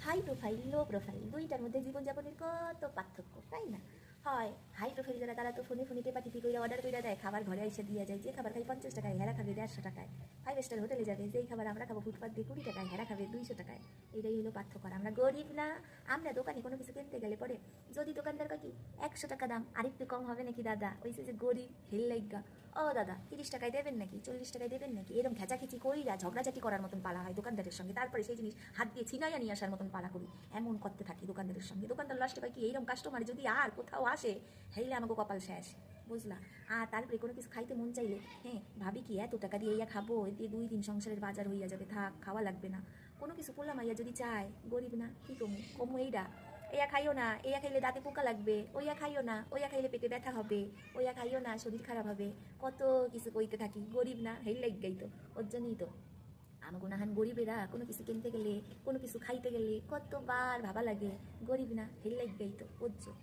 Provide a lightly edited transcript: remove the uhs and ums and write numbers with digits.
High profile low profile দুইটার মধ্যে জীবনযাপনের কত পার্থক্য, তাই না? হয় হাই প্রোফাইল যারা তারা তো ফোনে ফোনে টেপাটিপি করে অর্ডার করে দেয়, খাবার ঘরে এসে দিয়ে যায়। যে খাবার খাই 50 টাকায়, হেরা খাবে 150 টাকায়। 5 স্টার হোটেলে যাবে, যেই খাবার আমরা খাবো ফুটপাত দিয়ে 20 টাকায়, হেরা খাবে 200 টাকায়। এটাই হলো পার্থক্য। আমরা গরিব না। আমরা দোকানে কোনো কিছু কিনতে গেলে পরে যদি দোকানদার কয় কি 100 টাকা দাম, আরেকটু কম হবে নাকি দাদা? ওই যে গরিব হেল লাইগা, ও দাদা 30 টাকায় দেবেন নাকি, 40 টাকায় দেবেন নাকি, এরকম খেঁচাখেচি কইরা ঝগড়াঝাটি করার মতন পালা হয় দোকানদারের সঙ্গে। তারপরে সেই জিনিস হাত দিয়ে ছিনাইয়া নিয়ে আসার মতন পালা করি, এমন করতে থাকি দোকানদারের সঙ্গে। দোকানদার লাস্টে পাই কি, এইরকম কাস্টমার যদি আর কোথাও আসে, হেইলে আমাকে কপাল শেষ, বুঝলা? আর তারপরে কোনো কিছু খাইতে মন চাইলে, হ্যাঁ ভাবি কি এত টাকা দিয়ে ইয়া খাবো, এ দিয়ে 2 দিন সংসারের বাজার হইয়া যাবে, থাক খাওয়া লাগবে না। কোনো কিছু পোলা মাইয়া যদি চায়, গরিব না, কি কমু কমু এইটা, এয়া খাইও না, এয়া খাইলে দাঁতে পোকা লাগবে, ওইয়া খাইও না, ওইয়া খাইলে পেটে ব্যথা হবে, ওইয়া খাইও না শরীর খারাপ হবে, কত কিছু কইতে থাকি। গরিব না, হেই লাগাই তো, ওর জন্যই তো আমাকে নাহান গরিবেরা কোনো কিছু কিনতে গেলে, কোনো কিছু খাইতে গেলে কতবার ভাবা লাগে। গরিব না, হেই লাগাই তো ওর জন্য।